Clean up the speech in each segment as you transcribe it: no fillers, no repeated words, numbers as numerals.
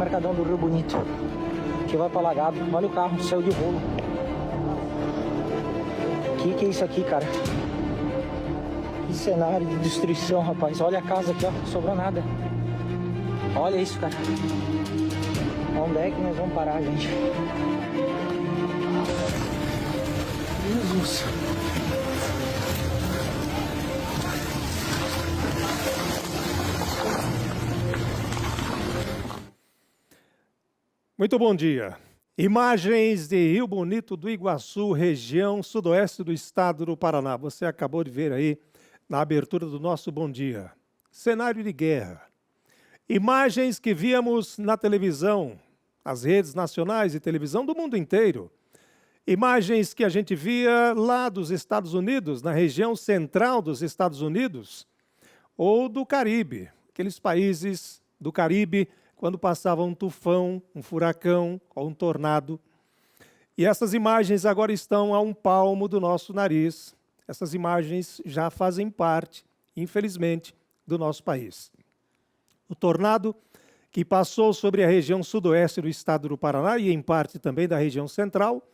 Mercadão do Rio Bonito, que vai pra Lagado. Olha o carro, saiu de rolo. Que é isso aqui, cara? Que cenário de destruição, rapaz. Olha a casa aqui, ó, não sobrou nada. Olha isso, cara. Onde é que nós vamos parar, gente? Jesus. Muito bom dia. Imagens de Rio Bonito do Iguaçu, região sudoeste do estado do Paraná. Você acabou de ver aí na abertura do nosso Bom Dia. Cenário de guerra. Imagens que víamos na televisão, as redes nacionais de televisão do mundo inteiro. Imagens que a gente via lá dos Estados Unidos, na região central dos Estados Unidos, ou do Caribe, aqueles países do Caribe, quando passava um tufão, um furacão ou um tornado. E essas imagens agora estão a um palmo do nosso nariz. Essas imagens já fazem parte, infelizmente, do nosso país. O tornado que passou sobre a região sudoeste do estado do Paraná e, em parte, também da região central,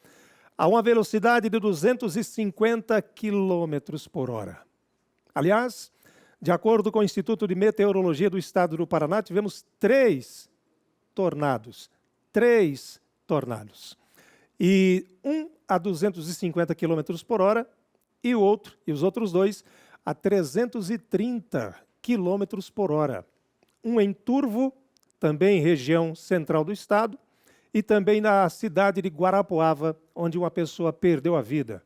a uma velocidade de 250 quilômetros por hora. Aliás, de acordo com o Instituto de Meteorologia do estado do Paraná, tivemos 3 tornados. 3 tornados. E um a 250 quilômetros por hora e os outros 2 a 330 quilômetros por hora. Um em Turvo, também região central do estado, e também na cidade de Guarapuava, onde uma pessoa perdeu a vida.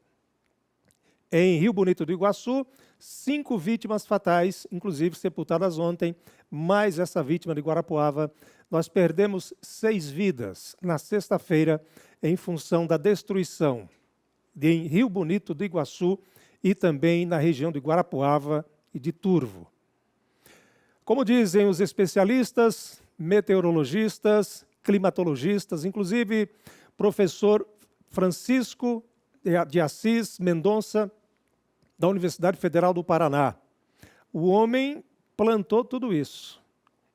Em Rio Bonito do Iguaçu, 5 vítimas fatais, inclusive sepultadas ontem, mais essa vítima de Guarapuava. Nós perdemos 6 vidas na sexta-feira em função da destruição em Rio Bonito do Iguaçu e também na região de Guarapuava e de Turvo. Como dizem os especialistas, meteorologistas, climatologistas, inclusive professor Francisco de Assis Mendonça, da Universidade Federal do Paraná. O homem plantou tudo isso.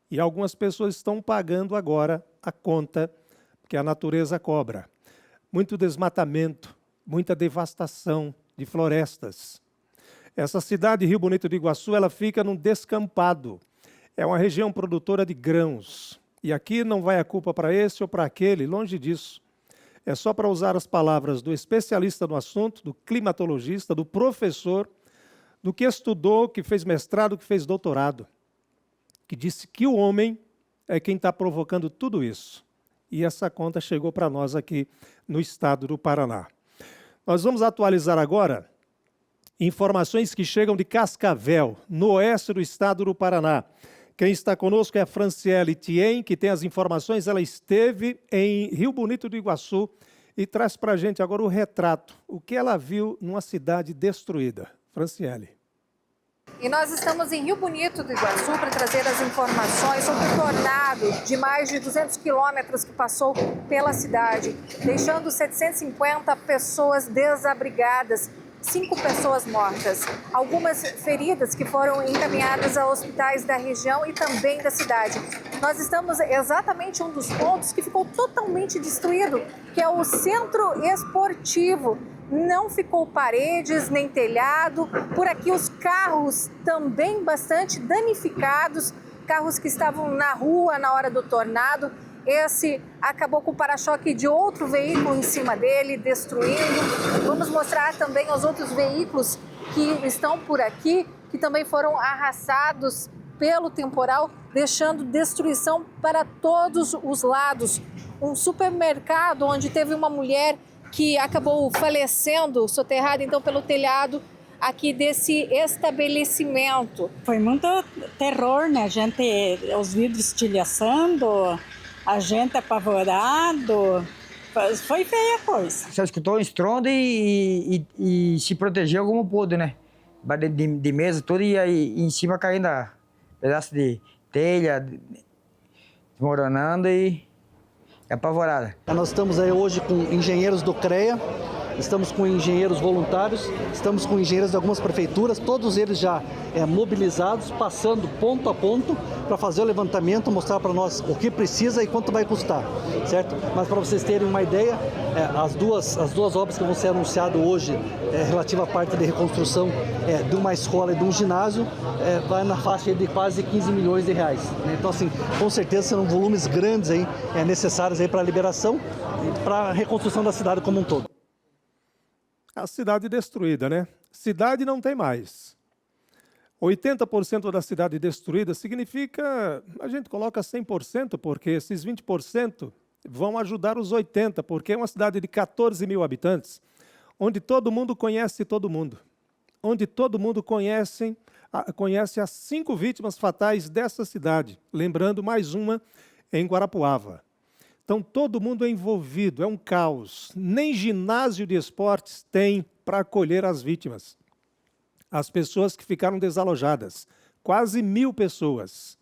E algumas pessoas estão pagando agora a conta que a natureza cobra. Muito desmatamento, muita devastação de florestas. Essa cidade, Rio Bonito do Iguaçu, ela fica num descampado. É uma região produtora de grãos. E aqui não vai a culpa para esse ou para aquele, longe disso. É só para usar as palavras do especialista no assunto, do climatologista, do professor, do que estudou, que fez mestrado, que fez doutorado, que disse que o homem é quem está provocando tudo isso. E essa conta chegou para nós aqui no estado do Paraná. Nós vamos atualizar agora informações que chegam de Cascavel, no oeste do estado do Paraná. Quem está conosco é a Franciele Thien, que tem as informações. Ela esteve em Rio Bonito do Iguaçu e traz para a gente agora o retrato, o que ela viu numa cidade destruída. Franciele. E nós estamos em Rio Bonito do Iguaçu para trazer as informações sobre o tornado de mais de 200 quilômetros que passou pela cidade, deixando 750 pessoas desabrigadas, 5 pessoas mortas, algumas feridas que foram encaminhadas a hospitais da região e também da cidade. Nós estamos exatamente em um dos pontos que ficou totalmente destruído, que é o centro esportivo. Não ficou paredes nem telhado. Por aqui os carros também bastante danificados, carros que estavam na rua na hora do tornado. Esse acabou com o para-choque de outro veículo em cima dele, destruindo. Vamos mostrar também os outros veículos que estão por aqui, que também foram arrasados pelo temporal, deixando destruição para todos os lados. Um supermercado onde teve uma mulher que acabou falecendo, soterrada então pelo telhado aqui desse estabelecimento. Foi muito terror, né? Os vidros estilhaçando, a gente apavorado. Foi feia a coisa. Só escutou um estrondo e se protegeu como pôde, né? De mesa toda e aí em cima caindo pedaço de telha, desmoronando e apavorada. Nós estamos aí hoje com engenheiros do CREA estamos com engenheiros voluntários, estamos com engenheiros de algumas prefeituras, todos eles já mobilizados, passando ponto a ponto para fazer o levantamento, mostrar para nós o que precisa e quanto vai custar, certo? Mas para vocês terem uma ideia, as duas obras que vão ser anunciadas hoje, relativa à parte de reconstrução de uma escola e de um ginásio, vai na faixa de quase 15 milhões de reais. Né? Então, assim, com certeza serão volumes grandes aí, necessários aí para a liberação e para a reconstrução da cidade como um todo. A cidade destruída, né? Cidade não tem mais. 80% da cidade destruída significa, a gente coloca 100%, porque esses 20% vão ajudar os 80%, porque é uma cidade de 14 mil habitantes, onde todo mundo conhece todo mundo, onde todo mundo conhece as 5 vítimas fatais dessa cidade, lembrando mais uma em Guarapuava. Então todo mundo é envolvido, é um caos. Nem ginásio de esportes tem para acolher as vítimas. As pessoas que ficaram desalojadas, quase 1.000 pessoas.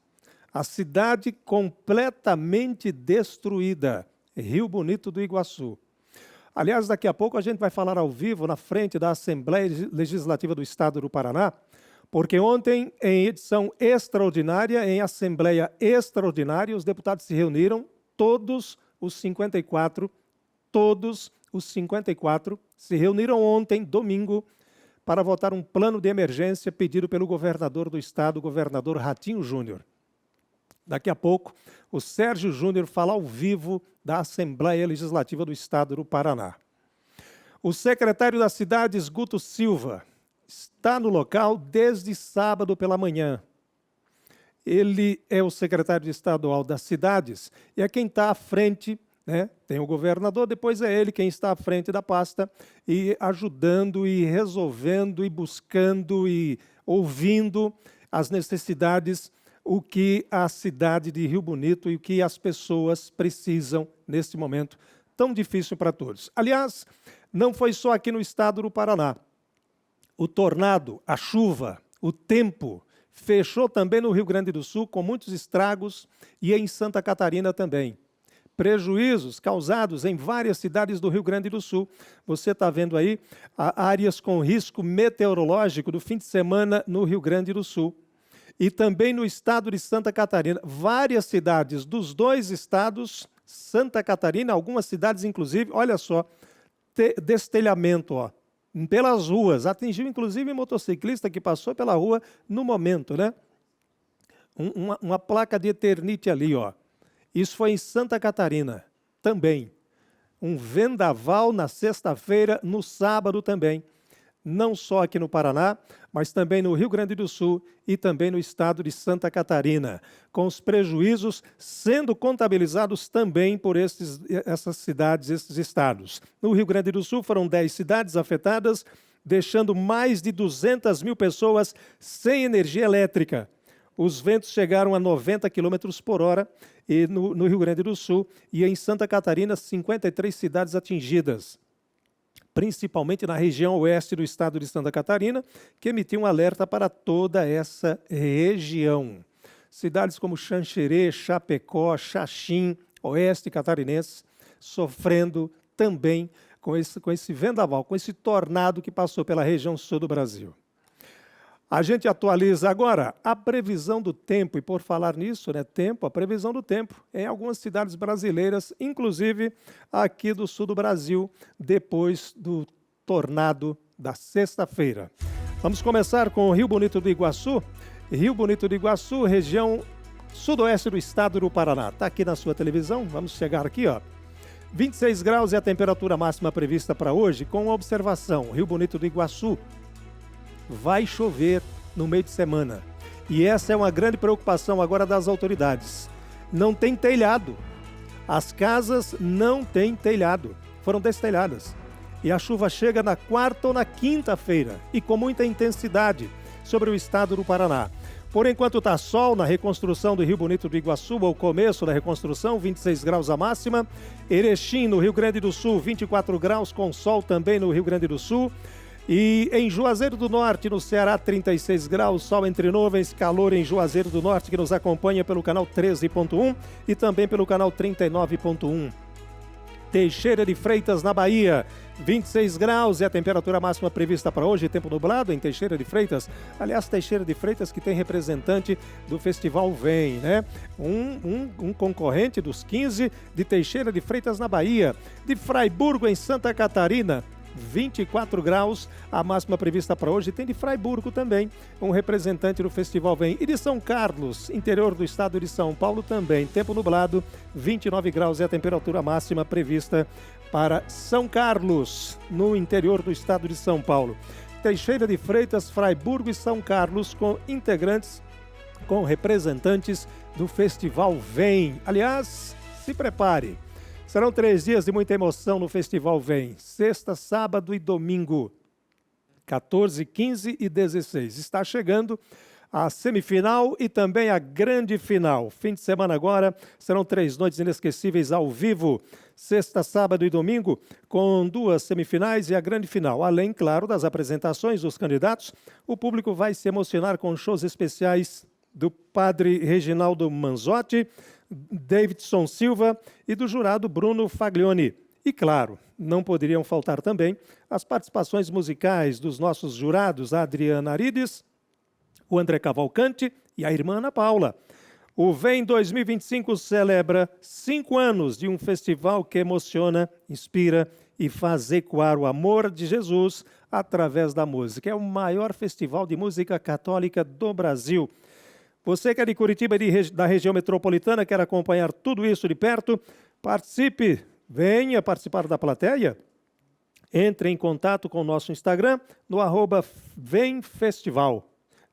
A cidade completamente destruída, Rio Bonito do Iguaçu. Aliás, daqui a pouco a gente vai falar ao vivo na frente da Assembleia Legislativa do Estado do Paraná, porque ontem, em edição extraordinária, em Assembleia Extraordinária, os deputados se reuniram, todos os 54 se reuniram ontem, domingo, para votar um plano de emergência pedido pelo governador do estado, o governador Ratinho Júnior. Daqui a pouco, o Sérgio Júnior fala ao vivo da Assembleia Legislativa do Estado do Paraná. O secretário das Cidades, Guto Silva, está no local desde sábado pela manhã. Ele é o secretário estadual das cidades e é quem está à frente, né? Tem o governador, depois é ele quem está à frente da pasta e ajudando e resolvendo e buscando e ouvindo as necessidades, o que a cidade de Rio Bonito e o que as pessoas precisam nesse momento tão difícil para todos. Aliás, não foi só aqui no estado do Paraná. O tornado, a chuva, o tempo fechou também no Rio Grande do Sul com muitos estragos e em Santa Catarina também. Prejuízos causados em várias cidades do Rio Grande do Sul. Você está vendo aí áreas com risco meteorológico do fim de semana no Rio Grande do Sul. E também no estado de Santa Catarina. Várias cidades dos 2 estados, Santa Catarina, algumas cidades inclusive, olha só, destelhamento, ó, pelas ruas. Atingiu inclusive um motociclista que passou pela rua no momento, né? Uma placa de Eternite ali, ó. Isso foi em Santa Catarina, também. Um vendaval na sexta-feira, no sábado também. Não só aqui no Paraná, mas também no Rio Grande do Sul e também no estado de Santa Catarina, com os prejuízos sendo contabilizados também por essas cidades, esses estados. No Rio Grande do Sul foram 10 cidades afetadas, deixando mais de 200 mil pessoas sem energia elétrica. Os ventos chegaram a 90 km por hora e no Rio Grande do Sul e em Santa Catarina, 53 cidades atingidas, principalmente na região oeste do estado de Santa Catarina, que emitiu um alerta para toda essa região. Cidades como Xanxerê, Chapecó, Xaxim, oeste catarinense, sofrendo também com esse vendaval, com esse tornado que passou pela região sul do Brasil. A gente atualiza agora a previsão do tempo, e por falar nisso, né, a previsão do tempo em algumas cidades brasileiras, inclusive aqui do sul do Brasil, depois do tornado da sexta-feira. Vamos começar com o Rio Bonito do Iguaçu. Rio Bonito do Iguaçu, região sudoeste do estado do Paraná. Está aqui na sua televisão, vamos chegar aqui, ó. 26 graus é a temperatura máxima prevista para hoje, com uma observação, Rio Bonito do Iguaçu. Vai chover no meio de semana. E essa é uma grande preocupação agora das autoridades. Não tem telhado. As casas não têm telhado. Foram destelhadas. E a chuva chega na quarta ou na quinta-feira. E com muita intensidade sobre o estado do Paraná. Por enquanto está sol na reconstrução do Rio Bonito do Iguaçu, ao começo da reconstrução, 26 graus a máxima. Erechim, no Rio Grande do Sul, 24 graus, com sol também no Rio Grande do Sul. E em Juazeiro do Norte, no Ceará, 36 graus, sol entre nuvens, calor em Juazeiro do Norte, que nos acompanha pelo canal 13.1 e também pelo canal 39.1. Teixeira de Freitas, na Bahia. 26 graus é a temperatura máxima prevista para hoje, tempo nublado em Teixeira de Freitas. Aliás, Teixeira de Freitas que tem representante do Festival Vem, né? Um concorrente dos 15 de Teixeira de Freitas, na Bahia. De Fraiburgo, em Santa Catarina. 24 graus, a máxima prevista para hoje. Tem de Fraiburgo também, um representante do Festival Vem. E de São Carlos, interior do estado de São Paulo também, tempo nublado, 29 graus é a temperatura máxima prevista para São Carlos, no interior do estado de São Paulo. Teixeira de Freitas, Fraiburgo e São Carlos, com integrantes, com representantes do Festival Vem. Aliás, se prepare. Serão 3 dias de muita emoção no Festival Vem. Sexta, sábado e domingo. 14, 15 e 16. Está chegando a semifinal e também a grande final. Fim de semana agora, serão 3 noites inesquecíveis ao vivo. Sexta, sábado e domingo, com 2 semifinais e a grande final. Além, claro, das apresentações dos candidatos, o público vai se emocionar com shows especiais do padre Reginaldo Manzotti, Davidson Silva e do jurado Bruno Faglioni. E, claro, não poderiam faltar também as participações musicais dos nossos jurados, a Adriana Arides, o André Cavalcante e a irmã Ana Paula. O Vem 2025 celebra 5 anos de um festival que emociona, inspira e faz ecoar o amor de Jesus através da música. É o maior festival de música católica do Brasil. Você que é de Curitiba e da região metropolitana, quer acompanhar tudo isso de perto, participe, venha participar da plateia. Entre em contato com o nosso Instagram no @VemFestival.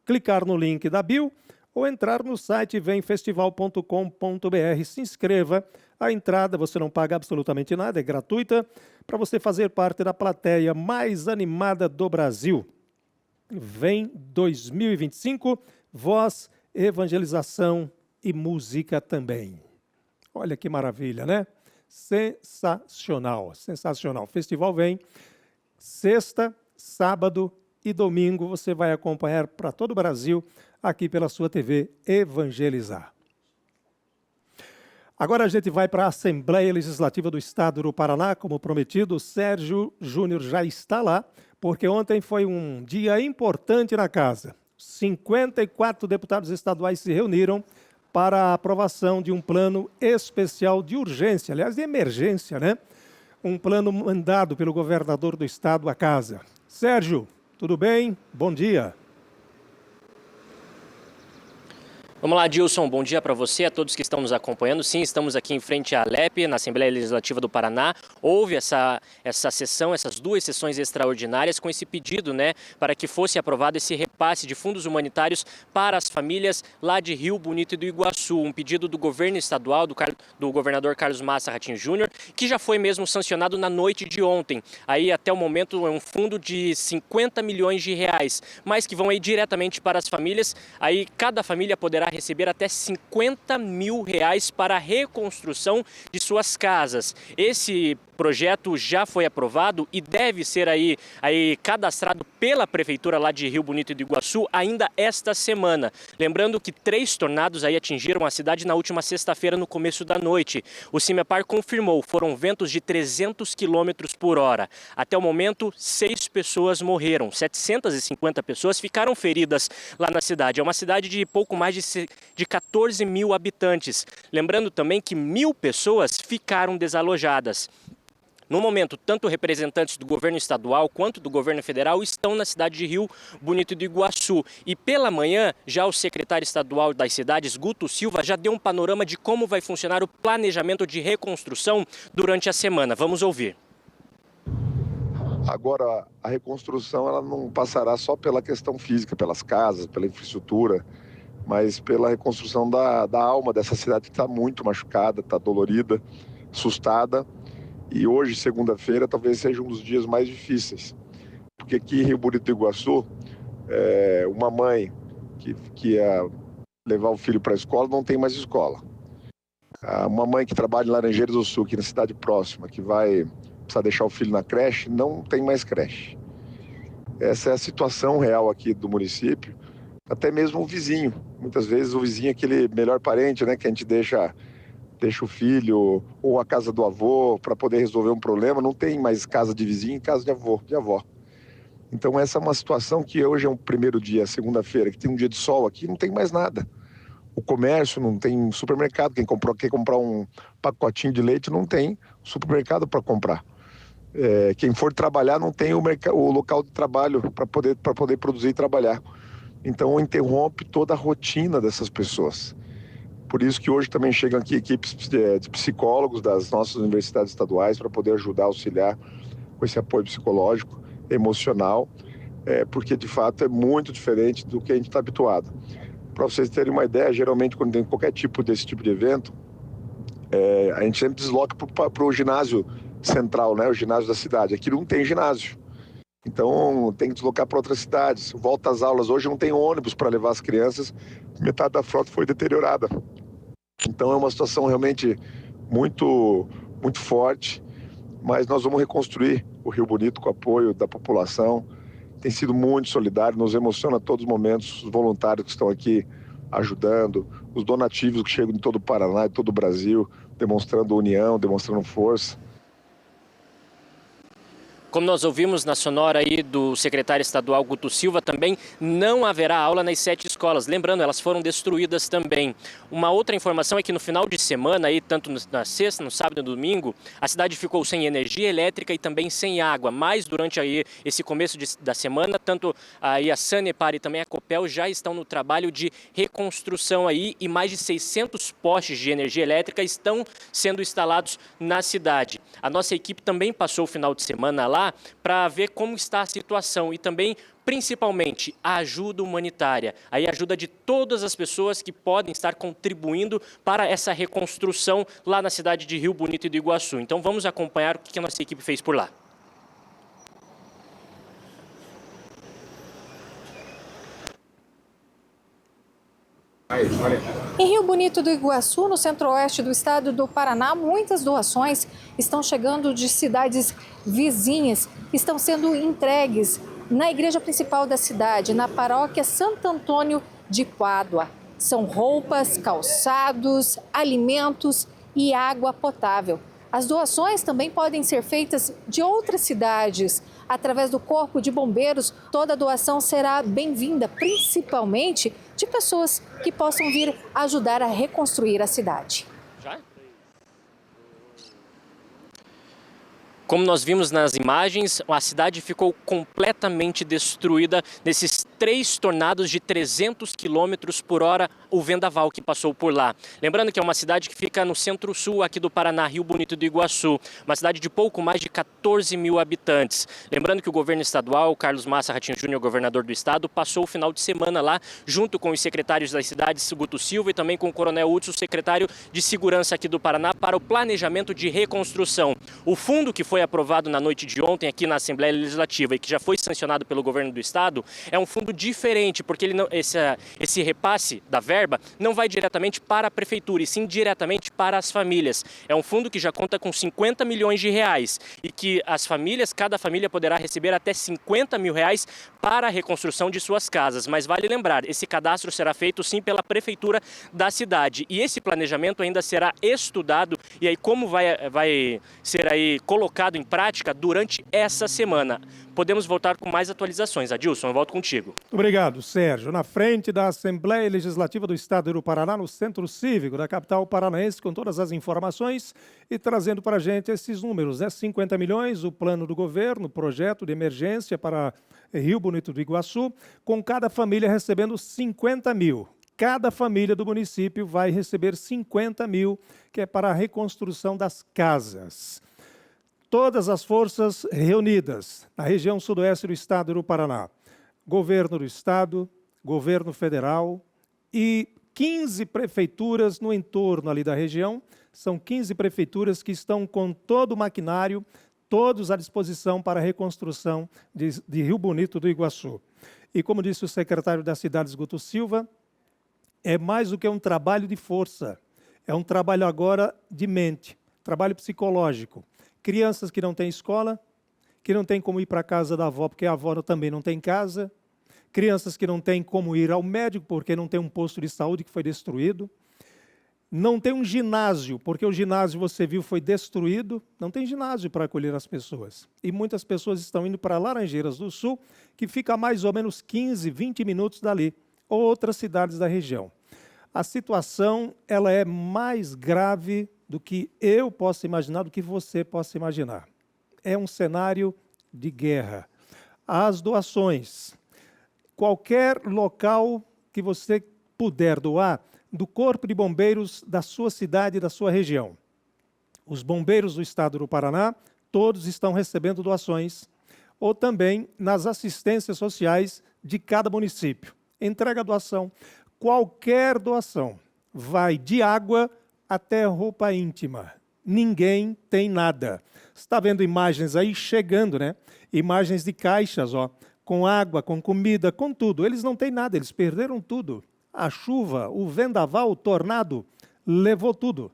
Clicar no link da bio ou entrar no site vemfestival.com.br. Se inscreva. A entrada você não paga absolutamente nada, é gratuita, para você fazer parte da plateia mais animada do Brasil. Vem 2025, voz, evangelização e música também. Olha que maravilha, né? Sensacional, sensacional. Festival Vem, sexta, sábado e domingo você vai acompanhar para todo o Brasil, aqui pela sua TV Evangelizar. Agora a gente vai para a Assembleia Legislativa do Estado do Paraná, como prometido, o Sérgio Júnior já está lá, porque ontem foi um dia importante na casa. 54 deputados estaduais se reuniram para a aprovação de um plano especial de urgência, aliás, de emergência, né? Um plano mandado pelo governador do estado à casa. Sérgio, tudo bem? Bom dia. Vamos lá, Dilson, bom dia para você, a todos que estão nos acompanhando. Sim, estamos aqui em frente à Alep, na Assembleia Legislativa do Paraná. Houve essa sessão, essas 2 sessões extraordinárias com esse pedido, né, para que fosse aprovado esse repasse de fundos humanitários para as famílias lá de Rio Bonito e do Iguaçu. Um pedido do governo estadual, do governador Carlos Massa Ratinho Júnior, que já foi mesmo sancionado na noite de ontem. Aí, até o momento, é um fundo de 50 milhões de reais, mas que vão aí diretamente para as famílias. Aí, cada família poderá receber até 50 mil reais para a reconstrução de suas casas. Esse projeto já foi aprovado e deve ser aí cadastrado pela Prefeitura lá de Rio Bonito e do Iguaçu ainda esta semana. Lembrando que 3 tornados aí atingiram a cidade na última sexta-feira no começo da noite. O CIMEPAR confirmou, foram ventos de 300 km por hora. Até o momento, 6 pessoas morreram, 750 pessoas ficaram feridas lá na cidade. É uma cidade de pouco mais de 14 mil habitantes. Lembrando também que 1.000 pessoas ficaram desalojadas. No momento, tanto representantes do governo estadual quanto do governo federal estão na cidade de Rio Bonito do Iguaçu. E pela manhã, já o secretário estadual das cidades, Guto Silva, já deu um panorama de como vai funcionar o planejamento de reconstrução durante a semana. Vamos ouvir. Agora, a reconstrução ela não passará só pela questão física, pelas casas, pela infraestrutura, mas pela reconstrução da alma dessa cidade que está muito machucada, está dolorida, assustada. E hoje, segunda-feira, talvez seja um dos dias mais difíceis. Porque aqui em Rio Bonito do Iguaçu, uma mãe que ia levar o filho para a escola não tem mais escola. Uma mãe que trabalha em Laranjeiras do Sul, aqui na cidade próxima, que vai precisar deixar o filho na creche, não tem mais creche. Essa é a situação real aqui do município. Até mesmo o vizinho. Muitas vezes o vizinho é aquele melhor parente, né, que a gente deixa deixa o filho ou a casa do avô para poder resolver um problema, não tem mais casa de vizinho e casa de avó. Então essa é uma situação que hoje é um primeiro dia, segunda-feira, que tem um dia de sol aqui, não tem mais nada. O comércio não tem supermercado, quem quer comprar um pacotinho de leite não tem supermercado para comprar. Quem for trabalhar não tem o local de trabalho para poder produzir e trabalhar. Então interrompe toda a rotina dessas pessoas. Por isso que hoje também chegam aqui equipes de psicólogos das nossas universidades estaduais para poder ajudar, auxiliar com esse apoio psicológico, emocional, porque de fato é muito diferente do que a gente está habituado. Para vocês terem uma ideia, geralmente quando tem qualquer tipo desse tipo de evento, a gente sempre desloca para o ginásio central, né? O ginásio da cidade. Aqui não tem ginásio. Então tem que deslocar para outras cidades. Volta às aulas. Hoje não tem ônibus para levar as crianças. Metade da frota foi deteriorada. Então é uma situação realmente muito, muito forte. Mas nós vamos reconstruir o Rio Bonito com o apoio da população. Tem sido muito solidário, nos emociona a todos os momentos. Os voluntários que estão aqui ajudando, os donativos que chegam de todo o Paraná e todo o Brasil, demonstrando união, demonstrando força. Como nós ouvimos na sonora aí do secretário estadual Guto Silva, também não haverá aula nas 7 escolas. Lembrando, elas foram destruídas também. Uma outra informação é que no final de semana, aí, tanto na sexta, no sábado e no domingo, a cidade ficou sem energia elétrica e também sem água. Mas durante aí esse começo da semana, tanto aí a Sanepar e também a Copel já estão no trabalho de reconstrução aí e mais de 600 postes de energia elétrica estão sendo instalados na cidade. A nossa equipe também passou o final de semana lá para ver como está a situação e também, principalmente, a ajuda humanitária, aí a ajuda de todas as pessoas que podem estar contribuindo para essa reconstrução lá na cidade de Rio Bonito e do Iguaçu. Então vamos acompanhar o que a nossa equipe fez por lá. Em Rio Bonito do Iguaçu, no centro-oeste do estado do Paraná, muitas doações estão chegando de cidades vizinhas, estão sendo entregues na igreja principal da cidade, na paróquia Santo Antônio de Pádua. São roupas, calçados, alimentos e água potável. As doações também podem ser feitas de outras cidades. Através do Corpo de Bombeiros, toda doação será bem-vinda, principalmente de pessoas que possam vir ajudar a reconstruir a cidade. Como nós vimos nas imagens, a cidade ficou completamente destruída nesses 3 tornados de 300 km por hora, o vendaval que passou por lá. Lembrando que é uma cidade que fica no centro-sul aqui do Paraná, Rio Bonito do Iguaçu, uma cidade de pouco mais de 14 mil habitantes. Lembrando que o governo estadual, Carlos Massa Ratinho Júnior, governador do estado, passou o final de semana lá, junto com os secretários das cidades, Guto Silva, e também com o Coronel Hudson, secretário de Segurança aqui do Paraná, para o planejamento de reconstrução. O fundo que foi aprovado na noite de ontem aqui na Assembleia Legislativa e que já foi sancionado pelo governo do estado é um fundo diferente, porque esse repasse da verba não vai diretamente para a prefeitura, e sim diretamente para as famílias. É um fundo que já conta com 50 milhões de reais e que as famílias, cada família poderá receber até 50 mil reais para a reconstrução de suas casas. Mas vale lembrar, esse cadastro será feito sim pela prefeitura da cidade e esse planejamento ainda será estudado e aí como vai ser aí colocado em prática durante essa semana. Podemos voltar com mais atualizações. Adilson, eu volto contigo. Obrigado, Sérgio. Na frente da Assembleia Legislativa do Estado do Paraná, no Centro Cívico da capital paranaense, com todas as informações e trazendo para a gente esses números. 50 milhões, o plano do governo, projeto de emergência para Rio Bonito do Iguaçu, com cada família recebendo 50 mil. Cada família do município vai receber 50 mil, que é para a reconstrução das casas. Todas as forças reunidas na região sudoeste do estado do Paraná, governo do estado, governo federal e 15 prefeituras no entorno ali da região, são 15 prefeituras que estão com todo o maquinário, todos à disposição para a reconstrução de Rio Bonito do Iguaçu. E como disse o secretário das Cidades, Guto Silva, é mais do que um trabalho de força, é um trabalho agora de mente, trabalho psicológico. Crianças que não têm escola, que não têm como ir para a casa da avó, porque a avó também não tem casa. Crianças que não têm como ir ao médico, porque não tem um posto de saúde que foi destruído. Não tem um ginásio, porque o ginásio, você viu, foi destruído. Não tem ginásio para acolher as pessoas. E muitas pessoas estão indo para Laranjeiras do Sul, que fica a mais ou menos 15, 20 minutos dali, ou outras cidades da região. A situação ela é mais grave do que eu possa imaginar, do que você possa imaginar. É um cenário de guerra. As doações, qualquer local que você puder doar, do Corpo de Bombeiros da sua cidade e da sua região. Os bombeiros do estado do Paraná, todos estão recebendo doações, ou também nas assistências sociais de cada município. Entrega a doação. Qualquer doação vai de água até roupa íntima. Ninguém tem nada. Você está vendo imagens aí chegando, né? Imagens de caixas, ó, com água, com comida, com tudo. Eles não têm nada, eles perderam tudo. A chuva, o vendaval, o tornado, levou tudo.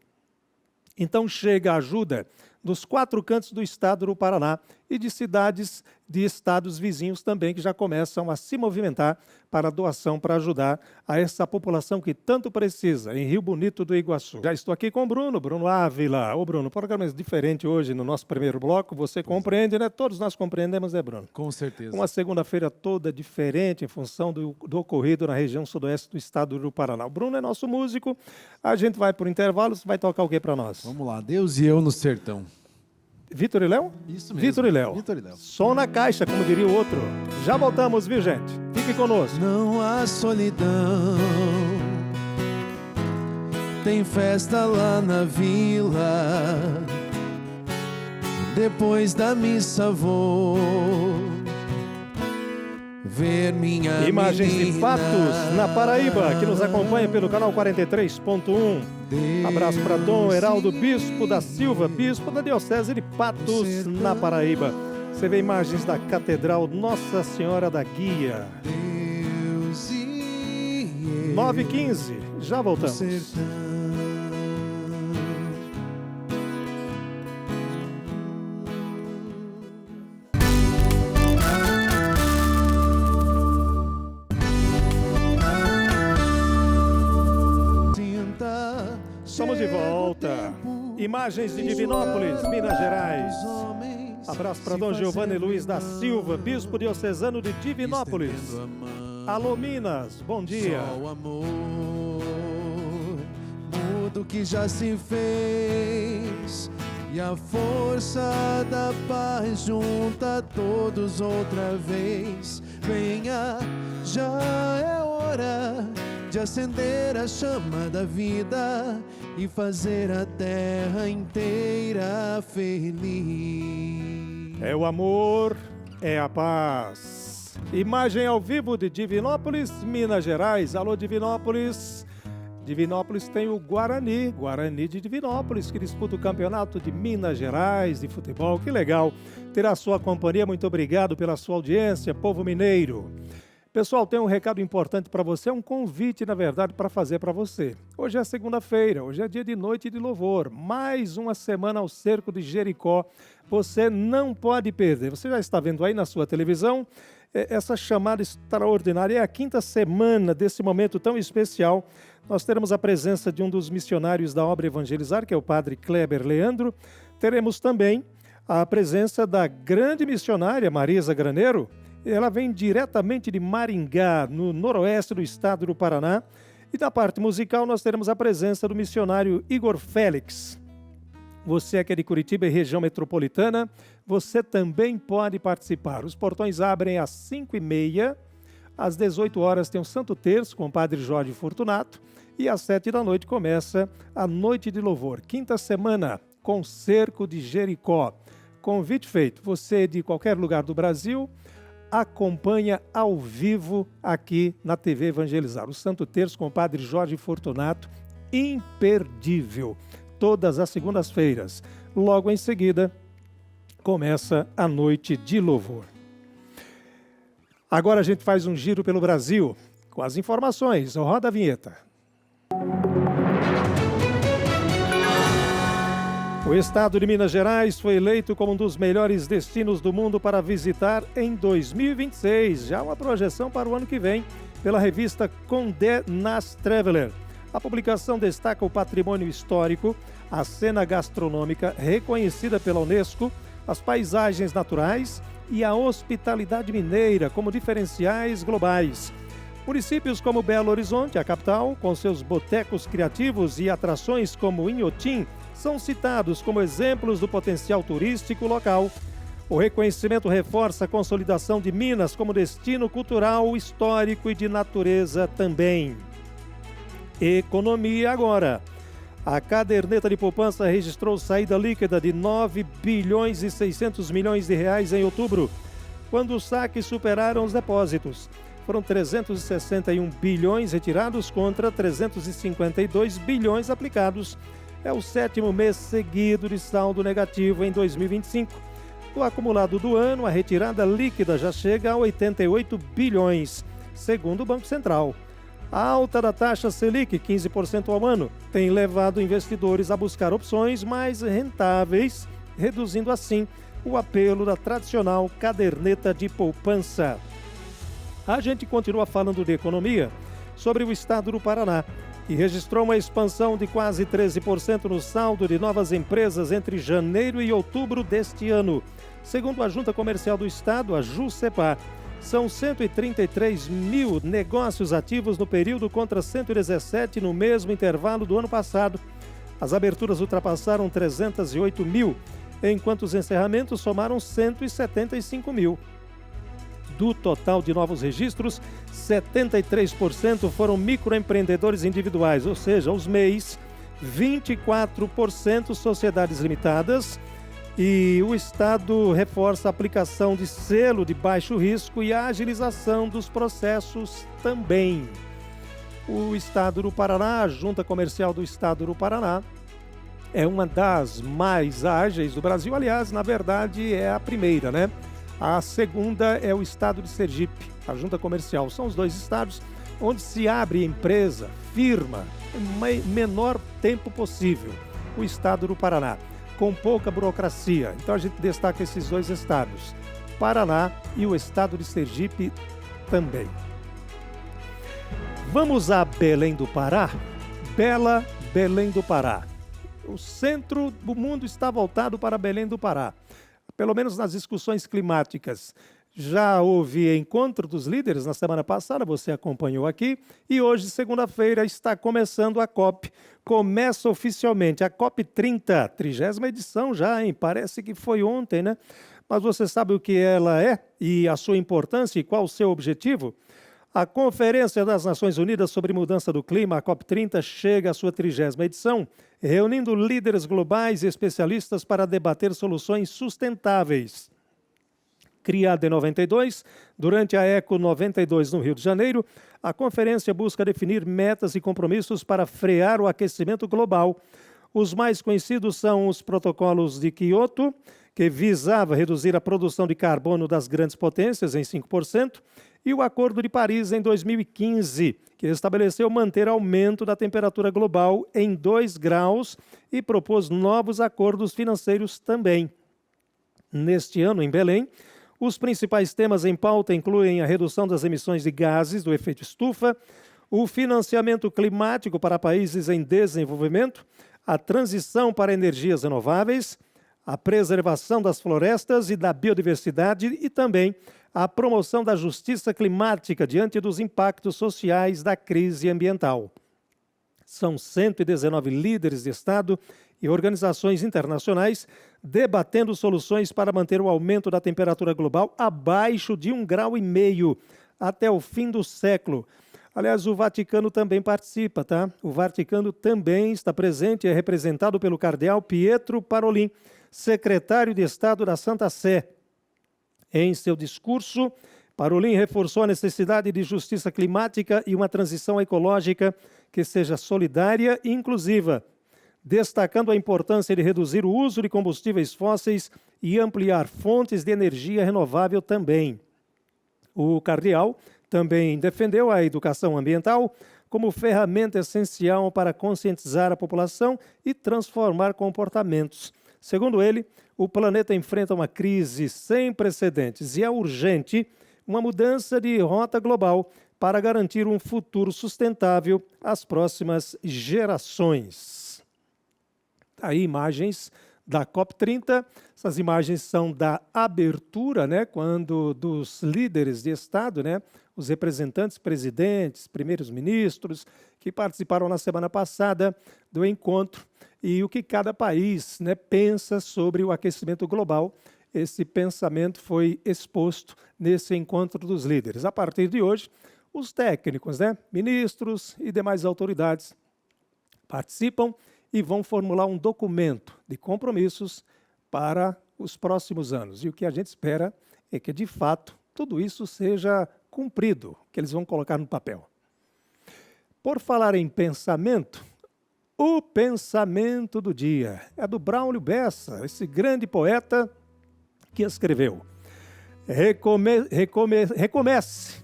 Então chega a ajuda dos 4 cantos do estado do Paraná e de cidades de estados vizinhos também, que já começam a se movimentar para a doação, para ajudar a essa população que tanto precisa, em Rio Bonito do Iguaçu. Já estou aqui com o Bruno Ávila. Ô Bruno, o programa é diferente hoje no nosso primeiro bloco, você compreende, né? Todos nós compreendemos, né, Bruno? Com certeza. Uma segunda-feira toda diferente em função do ocorrido na região sudoeste do estado do Paraná. O Bruno é nosso músico, a gente vai por intervalos, vai tocar o que para nós? Vamos lá, Deus e eu no sertão. Vitor e Léo? Isso mesmo. Vitor e Léo. Vitor e Léo. Som na caixa, como diria o outro. Já voltamos, viu, gente? Fique conosco. Não há solidão, tem festa lá na vila. Depois da missa vou ver minha Imagens menina. de Patos, na Paraíba, que nos acompanha pelo canal 43.1. Abraço para Dom Heraldo Bispo da Silva, bispo da Diocese de Patos, na Paraíba. Você vê imagens da Catedral Nossa Senhora da Guia. 9h15, já voltamos. Estamos de volta. Imagens de Divinópolis, Minas Gerais. Abraço para Dom Giovanni Luiz da Silva, bispo diocesano de Divinópolis. Alô, Minas, bom dia. Só o amor muda o que já se fez, e a força da paz junta todos outra vez. Venha, já é hora de acender a chama da vida e fazer a terra inteira feliz. É o amor, é a paz. Imagem ao vivo de Divinópolis, Minas Gerais. Alô, Divinópolis. Divinópolis tem o Guarani de Divinópolis, que disputa o campeonato de Minas Gerais de futebol. Que legal ter a sua companhia. Muito obrigado pela sua audiência, povo mineiro. Pessoal, tem um recado importante para você, um convite, na verdade, para fazer para você. Hoje é segunda-feira, hoje é dia de noite de louvor, mais uma semana ao Cerco de Jericó. Você não pode perder. Você já está vendo aí na sua televisão essa chamada extraordinária. É a 5ª semana desse momento tão especial. Nós teremos a presença de um dos missionários da obra Evangelizar, que é o padre Kleber Leandro. Teremos também a presença da grande missionária Marisa Graneiro. Ela vem diretamente de Maringá, no noroeste do estado do Paraná. E da parte musical nós teremos a presença do missionário Igor Félix. Você que é de Curitiba e região metropolitana, você também pode participar. Os portões abrem às 5h30, às 18 horas tem o Santo Terço com o padre Jorge Fortunato e às 7 da noite começa a Noite de Louvor. 5ª semana com Cerco de Jericó. Convite feito. Você de qualquer lugar do Brasil acompanha ao vivo aqui na TV Evangelizar. O Santo Terço com o padre Jorge Fortunato, imperdível. Todas as segundas-feiras. Logo em seguida, começa a Noite de Louvor. Agora a gente faz um giro pelo Brasil com as informações. Roda a vinheta. O estado de Minas Gerais foi eleito como um dos melhores destinos do mundo para visitar em 2026. Já uma projeção para o ano que vem pela revista Condé Nast Traveler. A publicação destaca o patrimônio histórico, a cena gastronômica reconhecida pela Unesco, as paisagens naturais e a hospitalidade mineira como diferenciais globais. Municípios como Belo Horizonte, a capital, com seus botecos criativos e atrações como Inhotim, são citados como exemplos do potencial turístico local. O reconhecimento reforça a consolidação de Minas como destino cultural, histórico e de natureza também. Economia agora. A caderneta de poupança registrou saída líquida de 9 bilhões e 600 milhões de reais em outubro, quando os saques superaram os depósitos. Foram 361 bilhões retirados contra 352 bilhões aplicados. É o 7º mês seguido de saldo negativo em 2025. No acumulado do ano, a retirada líquida já chega a 88 bilhões, segundo o Banco Central. A alta da taxa Selic, 15% ao ano, tem levado investidores a buscar opções mais rentáveis, reduzindo assim o apelo da tradicional caderneta de poupança. A gente continua falando de economia sobre o estado do Paraná, que registrou uma expansão de quase 13% no saldo de novas empresas entre janeiro e outubro deste ano. Segundo a Junta Comercial do Estado, a JuCepar, são 133 mil negócios ativos no período contra 117 no mesmo intervalo do ano passado. As aberturas ultrapassaram 308 mil, enquanto os encerramentos somaram 175 mil. Do total de novos registros, 73% foram microempreendedores individuais, ou seja, os MEIs, 24% sociedades limitadas, e o Estado reforça a aplicação de selo de baixo risco e a agilização dos processos também. O Estado do Paraná, a Junta Comercial do Estado do Paraná, é uma das mais ágeis do Brasil. Aliás, na verdade, é a primeira, né? A segunda é o Estado de Sergipe, a Junta Comercial. São os dois estados onde se abre empresa, firma, em menor tempo possível. O Estado do Paraná, com pouca burocracia. Então a gente destaca esses dois estados, Paraná e o Estado de Sergipe também. Vamos a Belém do Pará? Bela Belém do Pará. O centro do mundo está voltado para Belém do Pará, pelo menos nas discussões climáticas. Já houve encontro dos líderes na semana passada, você acompanhou aqui, e hoje, segunda-feira, está começando a COP. Começa oficialmente a COP 30, 30ª edição já, hein? Parece que foi ontem, né? Mas você sabe o que ela é e a sua importância e qual o seu objetivo? A Conferência das Nações Unidas sobre Mudança do Clima, a COP 30, chega à sua 30ª edição, reunindo líderes globais e especialistas para debater soluções sustentáveis. Criada em 92, durante a Eco 92 no Rio de Janeiro, a conferência busca definir metas e compromissos para frear o aquecimento global. Os mais conhecidos são os protocolos de Kyoto, que visava reduzir a produção de carbono das grandes potências em 5%, e o Acordo de Paris em 2015, que estabeleceu manter aumento da temperatura global em 2 graus e propôs novos acordos financeiros também. Neste ano, em Belém, os principais temas em pauta incluem a redução das emissões de gases do efeito estufa, o financiamento climático para países em desenvolvimento, a transição para energias renováveis, a preservação das florestas e da biodiversidade e também a promoção da justiça climática diante dos impactos sociais da crise ambiental. São 119 líderes de Estado e organizações internacionais debatendo soluções para manter o aumento da temperatura global abaixo de 1,5 graus até o fim do século. Aliás, o Vaticano também participa, tá? O Vaticano também está presente e é representado pelo cardeal Pietro Parolin, secretário de Estado da Santa Sé. Em seu discurso, Parolin reforçou a necessidade de justiça climática e uma transição ecológica que seja solidária e inclusiva, destacando a importância de reduzir o uso de combustíveis fósseis e ampliar fontes de energia renovável também. O cardeal também defendeu a educação ambiental como ferramenta essencial para conscientizar a população e transformar comportamentos. Segundo ele, o planeta enfrenta uma crise sem precedentes e é urgente uma mudança de rota global para garantir um futuro sustentável às próximas gerações. Aí imagens da COP30, essas imagens são da abertura, né, quando dos líderes de Estado, né, os representantes, presidentes, primeiros ministros, que participaram na semana passada do encontro, e o que cada país, né, pensa sobre o aquecimento global. Esse pensamento foi exposto nesse encontro dos líderes. A partir de hoje, os técnicos, né, ministros e demais autoridades participam e vão formular um documento de compromissos para os próximos anos. E o que a gente espera é que, de fato, tudo isso seja cumprido, que eles vão colocar no papel. Por falar em pensamento, o pensamento do dia é do Braulio Bessa, esse grande poeta que escreveu: recomece,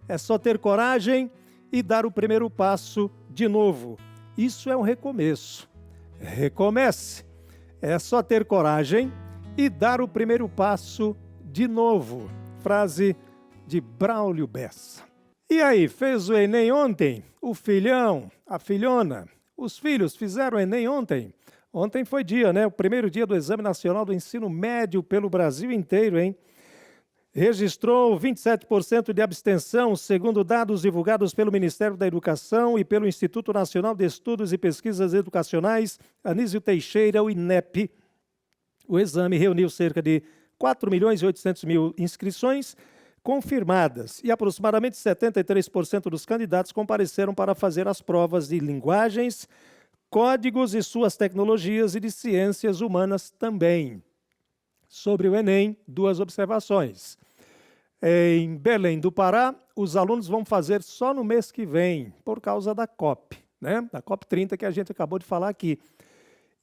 é só ter coragem e dar o primeiro passo de novo. Isso é um recomeço. Recomece, é só ter coragem e dar o primeiro passo de novo. Frase de Braulio Bessa. E aí, fez o Enem ontem? O filhão, a filhona, os filhos fizeram o Enem ontem? Ontem foi dia, né? O primeiro dia do Exame Nacional do Ensino Médio pelo Brasil inteiro, hein? Registrou 27% de abstenção, segundo dados divulgados pelo Ministério da Educação e pelo Instituto Nacional de Estudos e Pesquisas Educacionais, Anísio Teixeira, o INEP. O exame reuniu cerca de 4.800.000 inscrições confirmadas e aproximadamente 73% dos candidatos compareceram para fazer as provas de linguagens, códigos e suas tecnologias e de ciências humanas também. Sobre o Enem, 2 observações. Em Belém do Pará, os alunos vão fazer só no mês que vem, por causa da COP, né? Da COP30 que a gente acabou de falar aqui.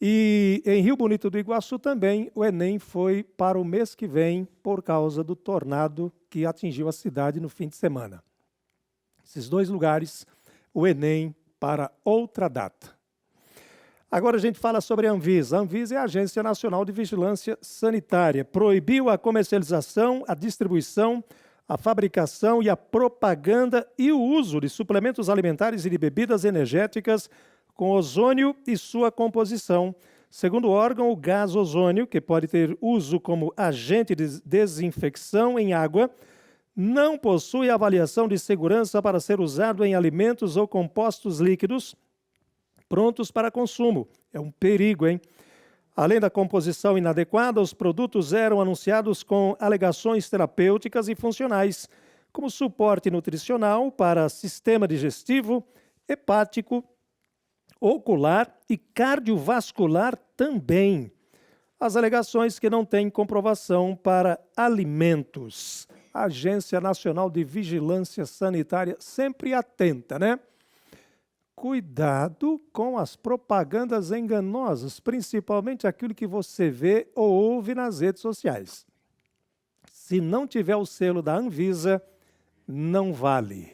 E em Rio Bonito do Iguaçu também, o Enem foi para o mês que vem, por causa do tornado que atingiu a cidade no fim de semana. Esses 2 lugares, o Enem para outra data. Agora a gente fala sobre a Anvisa. A Anvisa é a Agência Nacional de Vigilância Sanitária. Proibiu a comercialização, a distribuição, a fabricação e a propaganda e o uso de suplementos alimentares e de bebidas energéticas com ozônio e sua composição. Segundo o órgão, o gás ozônio, que pode ter uso como agente de desinfecção em água, não possui avaliação de segurança para ser usado em alimentos ou compostos líquidos prontos para consumo. É um perigo, hein? Além da composição inadequada, os produtos eram anunciados com alegações terapêuticas e funcionais, como suporte nutricional para sistema digestivo, hepático, ocular e cardiovascular também. As alegações que não têm comprovação para alimentos. A Agência Nacional de Vigilância Sanitária sempre atenta, né? Cuidado com as propagandas enganosas, principalmente aquilo que você vê ou ouve nas redes sociais. Se não tiver o selo da Anvisa, não vale.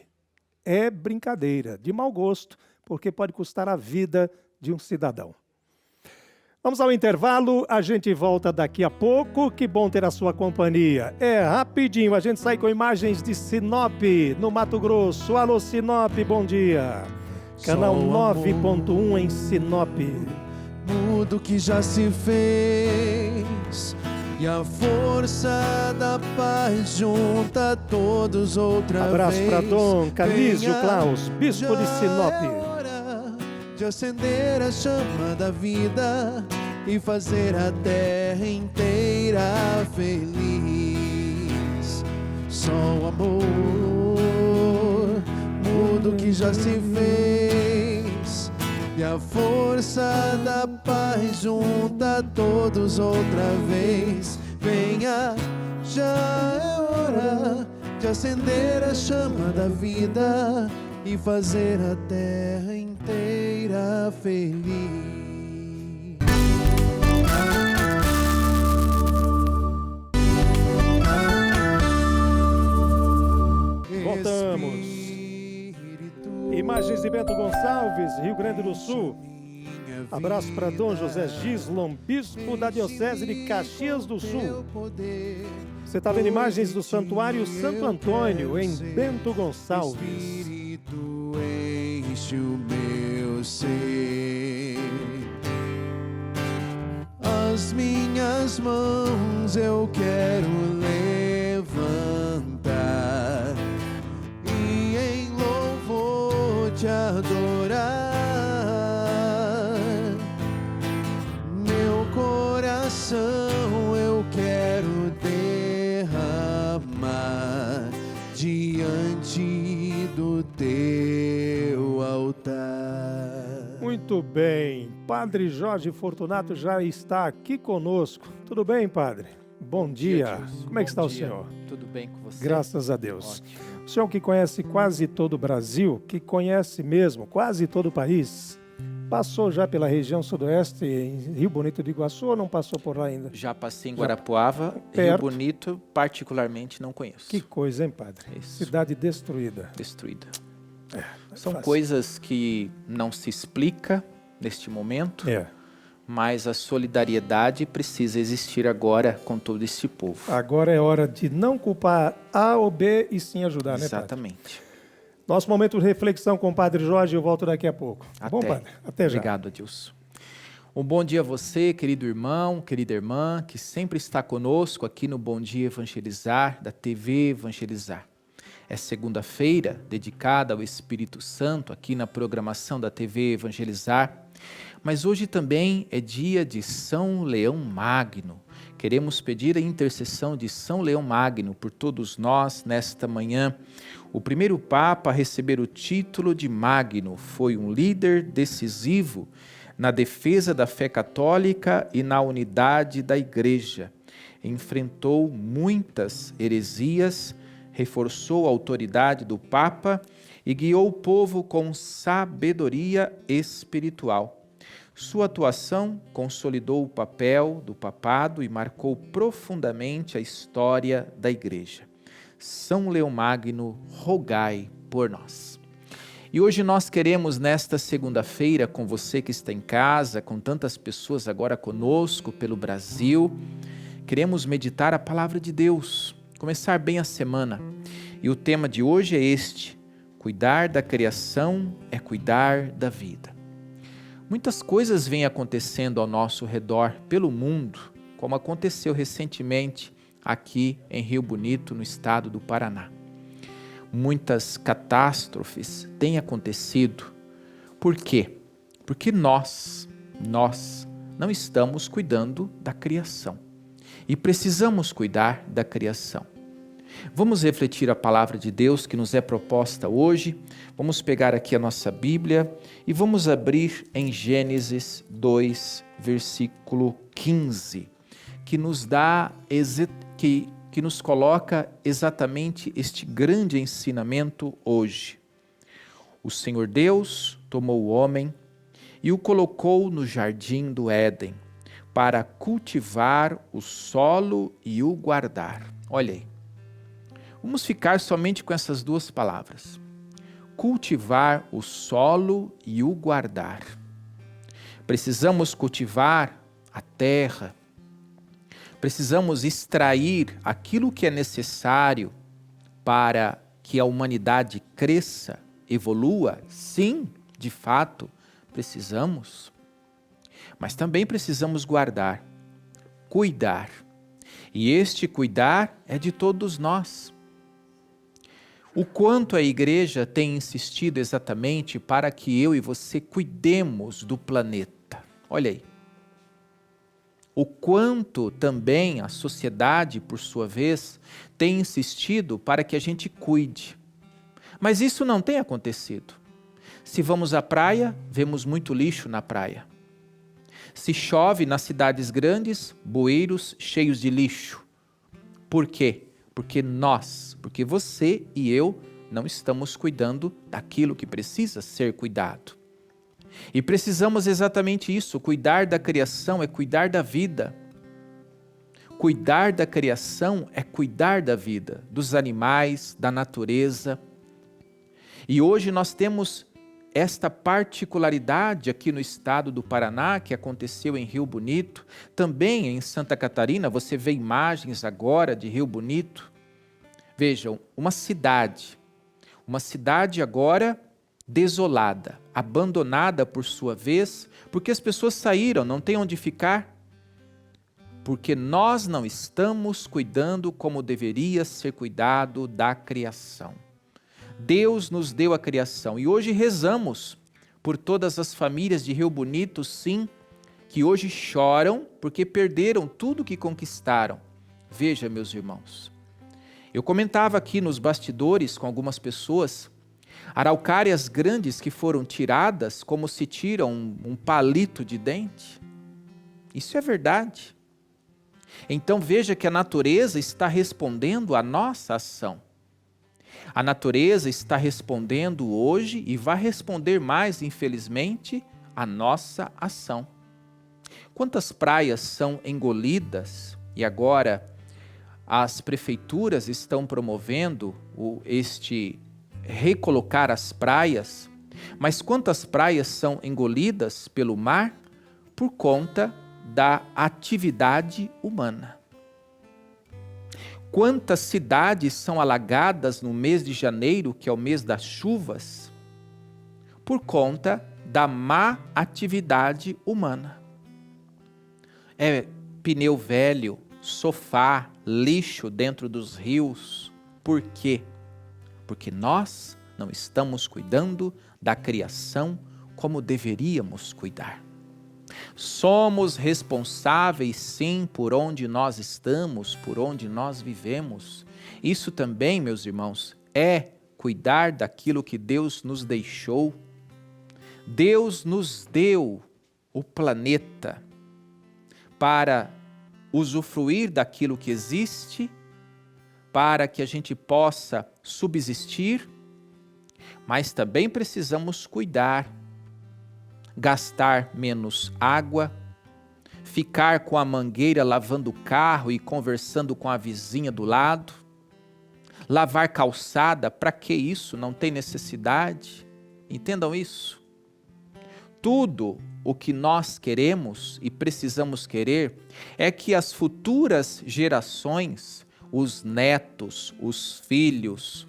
É brincadeira, de mau gosto, porque pode custar a vida de um cidadão. Vamos ao intervalo, a gente volta daqui a pouco. Que bom ter a sua companhia. É rapidinho, a gente sai com imagens de Sinop, no Mato Grosso. Alô, Sinop, bom dia. Canal 9.1 em Sinop. Mudo que já se fez e a força da paz junta todos outra Abraço vez. para Dom Calísio Klaus, bispo de Sinop. É hora de acender a chama da vida e fazer a terra inteira feliz. Só o amor mudo que já se fez e a força da paz junta todos outra vez. Venha, já é hora de acender a chama da vida e fazer a terra inteira feliz. Voltamos. Imagens de Bento Gonçalves, Rio Grande do Sul. Abraço para Dom José Gislon, bispo da Diocese de Caxias do Sul. Você está vendo imagens do Santuário Santo Antônio, em Bento Gonçalves. Espírito enche o meu ser. As minhas mãos eu quero levantar e em louvor te adorar. Meu coração eu quero derramar diante do teu altar. Muito bem, Padre Jorge Fortunato já está aqui conosco. Tudo bem, Padre? Bom dia. Como é que está o senhor? Tudo bem com você? Graças a Deus. Ótimo. O senhor que conhece quase todo o Brasil, que conhece mesmo quase todo o país, passou já pela região sudoeste, em Rio Bonito do Iguaçu, ou não passou por lá ainda? Já passei em Guarapuava, Rio Perto. Bonito, particularmente não conheço. Que coisa, hein, Padre? Isso. Cidade destruída. Destruída. É São fácil. coisas que não se explica neste momento, mas a solidariedade precisa existir agora com todo esse povo. Agora é hora de não culpar A ou B e sim ajudar, né, Padre? Exatamente. Nosso momento de reflexão com o Padre Jorge, eu volto daqui a pouco. Tá bom, Padre? Até já. Obrigado, Adilson. Um bom dia a você, querido irmão, querida irmã, que sempre está conosco aqui no Bom Dia Evangelizar, da TV Evangelizar. É segunda-feira, dedicada ao Espírito Santo, aqui na programação da TV Evangelizar. Mas hoje também é dia de São Leão Magno. Queremos pedir a intercessão de São Leão Magno por todos nós nesta manhã. O primeiro Papa a receber o título de Magno foi um líder decisivo na defesa da fé católica e na unidade da Igreja. Enfrentou muitas heresias, reforçou a autoridade do Papa e guiou o povo com sabedoria espiritual. Sua atuação consolidou o papel do papado e marcou profundamente a história da Igreja. São Leão Magno, rogai por nós. E hoje nós queremos, nesta segunda-feira, com você que está em casa, com tantas pessoas agora conosco pelo Brasil, queremos meditar a palavra de Deus, começar bem a semana. E o tema de hoje é este: cuidar da criação é cuidar da vida. Muitas coisas vêm acontecendo ao nosso redor, pelo mundo, como aconteceu recentemente aqui em Rio Bonito, no estado do Paraná. Muitas catástrofes têm acontecido. Por quê? Porque nós não estamos cuidando da criação. E precisamos cuidar da criação. Vamos refletir a palavra de Deus que nos é proposta hoje. Vamos pegar aqui a nossa Bíblia e vamos abrir em Gênesis 2, versículo 15, que nos dá, que nos coloca exatamente este grande ensinamento hoje. O Senhor Deus tomou o homem e o colocou no jardim do Éden para cultivar o solo e o guardar. Olha aí. Vamos ficar somente com essas duas palavras. Cultivar o solo e o guardar. Precisamos cultivar a terra. Precisamos extrair aquilo que é necessário para que a humanidade cresça, evolua. Sim, de fato, precisamos. Mas também precisamos guardar, cuidar. E este cuidar é de todos nós. O quanto a igreja tem insistido exatamente para que eu e você cuidemos do planeta. Olha aí. O quanto também a sociedade, por sua vez, tem insistido para que a gente cuide. Mas isso não tem acontecido. Se vamos à praia, vemos muito lixo na praia. Se chove nas cidades grandes, bueiros cheios de lixo. Por quê? Porque você e eu não estamos cuidando daquilo que precisa ser cuidado. E precisamos exatamente isso, cuidar da criação é cuidar da vida. Cuidar da criação é cuidar da vida, dos animais, da natureza. E hoje nós temos esta particularidade aqui no estado do Paraná, que aconteceu em Rio Bonito, também em Santa Catarina, você vê imagens agora de Rio Bonito. Vejam, uma cidade agora desolada, abandonada por sua vez, porque as pessoas saíram, não tem onde ficar, porque nós não estamos cuidando como deveria ser cuidado da criação. Deus nos deu a criação e hoje rezamos por todas as famílias de Rio Bonito, sim, que hoje choram porque perderam tudo que conquistaram. Veja, meus irmãos, eu comentava aqui nos bastidores com algumas pessoas, araucárias grandes que foram tiradas como se tira um palito de dente. Isso é verdade. Então veja que a natureza está respondendo à nossa ação. A natureza está respondendo hoje e vai responder mais, infelizmente, à nossa ação. Quantas praias são engolidas e agora as prefeituras estão promovendo este recolocar as praias, mas quantas praias são engolidas pelo mar por conta da atividade humana? Quantas cidades são alagadas no mês de janeiro, que é o mês das chuvas, por conta da má atividade humana? É pneu velho, sofá, lixo dentro dos rios. Por quê? Porque nós não estamos cuidando da criação como deveríamos cuidar. Somos responsáveis, sim, por onde nós estamos, por onde nós vivemos. Isso também, meus irmãos, é cuidar daquilo que Deus nos deixou. Deus nos deu o planeta para usufruir daquilo que existe, para que a gente possa subsistir, mas também precisamos cuidar, gastar menos água, ficar com a mangueira lavando o carro e conversando com a vizinha do lado, lavar calçada, para que isso? Não tem necessidade. Entendam isso. Tudo o que nós queremos e precisamos querer é que as futuras gerações, os netos, os filhos,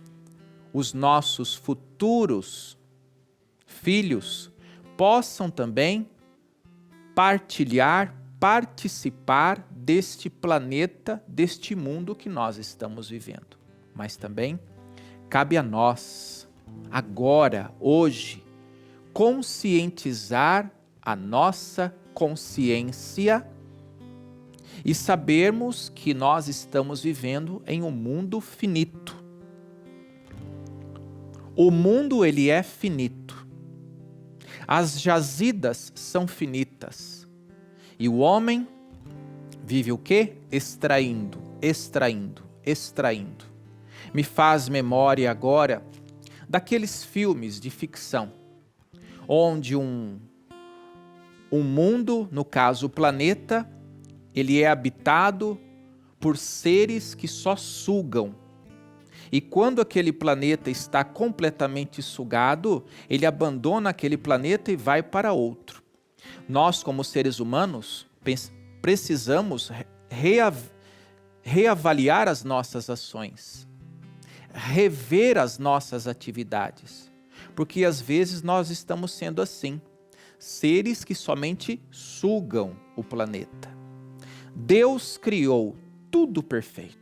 os nossos futuros filhos, possam também participar deste planeta, deste mundo que nós estamos vivendo. Mas também cabe a nós, agora, hoje, conscientizar a nossa consciência e sabermos que nós estamos vivendo em um mundo finito. O mundo, ele é finito. As jazidas são finitas. E o homem vive o quê? Extraindo. Me faz memória agora daqueles filmes de ficção, onde um mundo, no caso o planeta, ele é habitado por seres que só sugam. E quando aquele planeta está completamente sugado, ele abandona aquele planeta e vai para outro. Nós, como seres humanos, precisamos reavaliar as nossas ações, rever as nossas atividades, porque às vezes nós estamos sendo assim, seres que somente sugam o planeta. Deus criou tudo perfeito.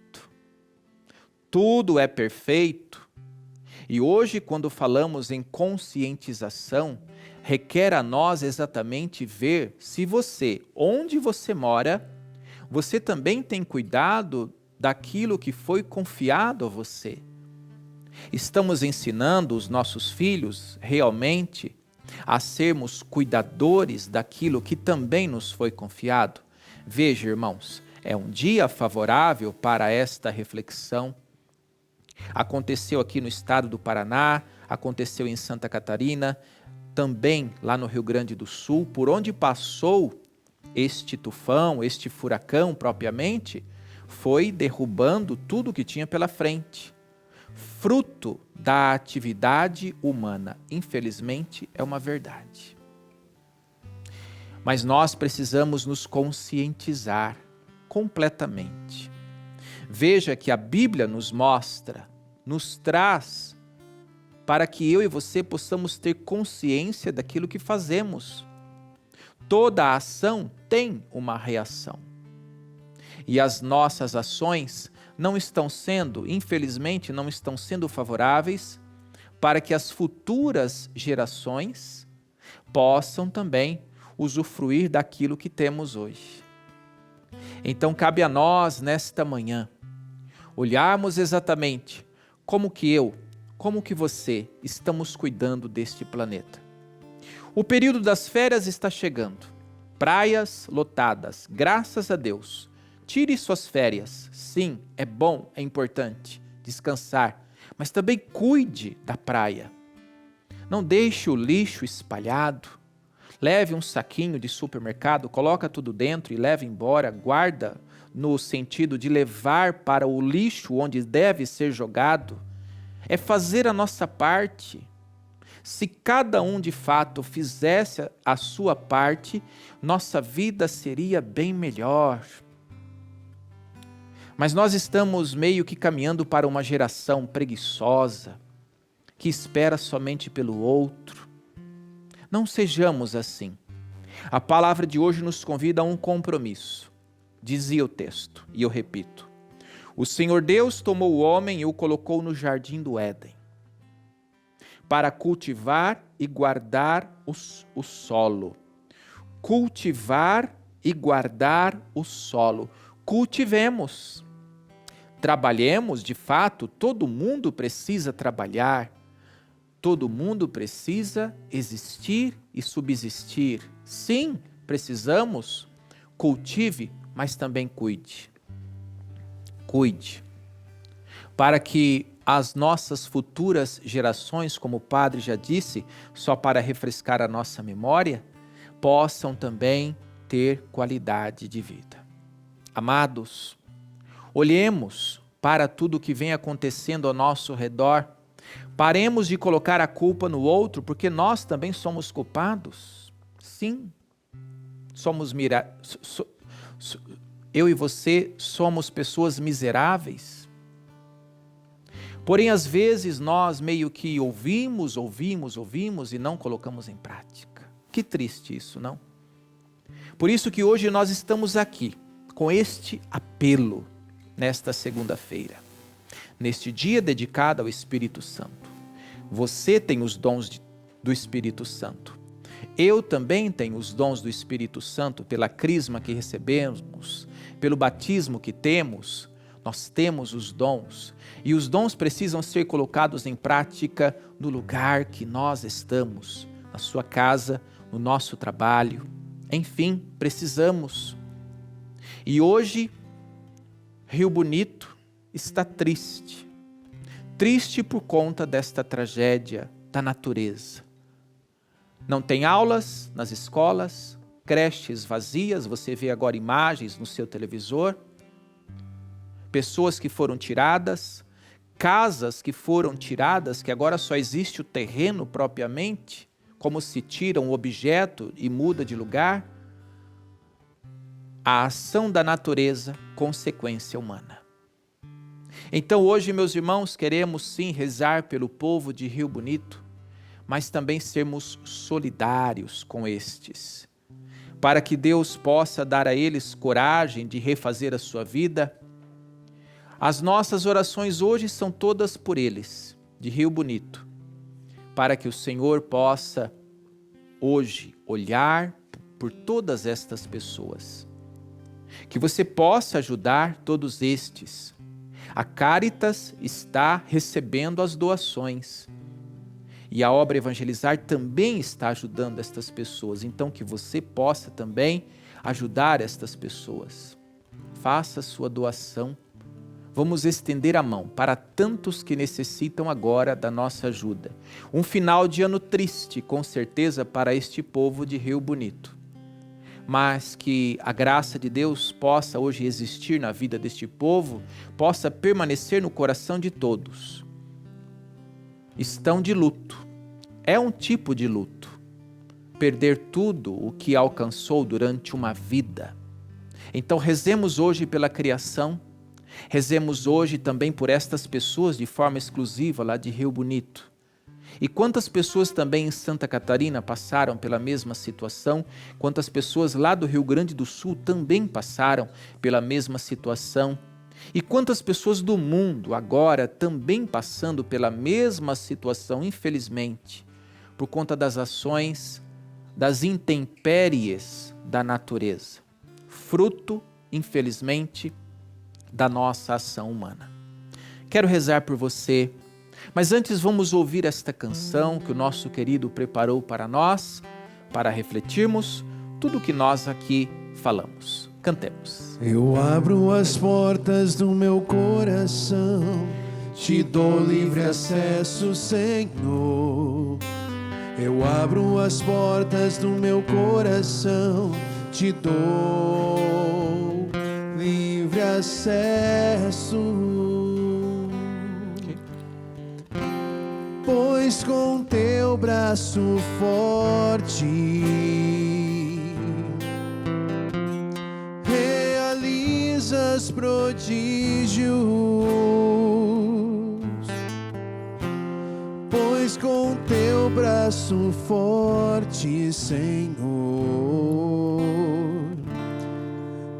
Tudo é perfeito. E hoje, quando falamos em conscientização, requer a nós exatamente ver se você, onde você mora, você também tem cuidado daquilo que foi confiado a você. Estamos ensinando os nossos filhos realmente a sermos cuidadores daquilo que também nos foi confiado? Veja, irmãos, é um dia favorável para esta reflexão. Aconteceu aqui no estado do Paraná, aconteceu em Santa Catarina, também lá no Rio Grande do Sul, por onde passou este tufão, este furacão propriamente, foi derrubando tudo que tinha pela frente. fruto da atividade humana. Infelizmente, é uma verdade. Mas nós precisamos nos conscientizar completamente. Veja que a Bíblia nos mostra, nos traz, para que eu e você possamos ter consciência daquilo que fazemos. Toda ação tem uma reação. E as nossas ações não estão sendo, infelizmente, não estão sendo favoráveis para que as futuras gerações possam também usufruir daquilo que temos hoje. Então cabe a nós, nesta manhã, olharmos exatamente como que eu, como que você estamos cuidando deste planeta. O período das férias está chegando, praias lotadas, graças a Deus. Tire suas férias, sim, é bom, é importante descansar, mas também cuide da praia. Não deixe o lixo espalhado, leve um saquinho de supermercado, coloca tudo dentro e leve embora, guarda no sentido de levar para o lixo onde deve ser jogado. É fazer a nossa parte. Se cada um de fato fizesse a sua parte, nossa vida seria bem melhor. Mas nós estamos meio que caminhando para uma geração preguiçosa, que espera somente pelo outro. Não sejamos assim. A palavra de hoje nos convida a um compromisso. Dizia o texto, e eu repito: o Senhor Deus tomou o homem e o colocou no jardim do Éden, para cultivar e guardar o solo. Cultivar e guardar o solo. Cultivemos. Trabalhemos, de fato, todo mundo precisa trabalhar. Todo mundo precisa existir e subsistir. Sim, precisamos. Cultive, mas também cuide. Cuide. Para que as nossas futuras gerações, como o padre já disse, só para refrescar a nossa memória, possam também ter qualidade de vida. Amados, olhemos para tudo o que vem acontecendo ao nosso redor. Paremos de colocar a culpa no outro, porque nós também somos culpados. Sim, eu e você somos pessoas miseráveis. Porém, às vezes nós meio que ouvimos e não colocamos em prática. Que triste isso, não? Por isso que hoje nós estamos aqui, com este apelo, nesta segunda-feira, neste dia dedicado ao Espírito Santo. Você tem os dons do Espírito Santo. Eu também tenho os dons do Espírito Santo pela crisma que recebemos, pelo batismo que temos. Nós temos os dons, e os dons precisam ser colocados em prática no lugar que nós estamos, na sua casa, no nosso trabalho. Enfim, precisamos. E hoje, Rio Bonito está triste. Triste por conta desta tragédia da natureza. Não tem aulas nas escolas, creches vazias, você vê agora imagens no seu televisor. Pessoas que foram tiradas, casas que foram tiradas, que agora só existe o terreno propriamente, como se tira um objeto e muda de lugar. A ação da natureza, consequência humana. Então hoje, meus irmãos, queremos sim rezar pelo povo de Rio Bonito, mas também sermos solidários com estes, para que Deus possa dar a eles coragem de refazer a sua vida. As nossas orações hoje são todas por eles, de Rio Bonito, para que o Senhor possa hoje olhar por todas estas pessoas, que você possa ajudar todos estes. A Caritas está recebendo as doações e a obra Evangelizar também está ajudando estas pessoas, então que você possa também ajudar estas pessoas. Faça sua doação. Vamos estender a mão para tantos que necessitam agora da nossa ajuda. Um final de ano triste, com certeza, para este povo de Rio Bonito. Mas que a graça de Deus possa hoje existir na vida deste povo, possa permanecer no coração de todos. estão de luto. É um tipo de luto. Perder tudo o que alcançou durante uma vida. Então rezemos hoje pela criação, rezemos hoje também por estas pessoas de forma exclusiva lá de Rio Bonito. E quantas pessoas também em Santa Catarina passaram pela mesma situação, quantas pessoas lá do Rio Grande do Sul também passaram pela mesma situação, e quantas pessoas do mundo agora também passando pela mesma situação, infelizmente, por conta das ações, das intempéries da natureza, fruto, infelizmente, da nossa ação humana. Quero rezar por você, mas antes vamos ouvir esta canção que o nosso querido preparou para nós, para refletirmos tudo o que nós aqui falamos. Cantemos. Eu abro as portas do meu coração, te dou livre acesso, Senhor. Eu abro as portas do meu coração, te dou livre acesso. Pois com teu braço forte realizas prodígios. Pois com teu braço forte, Senhor,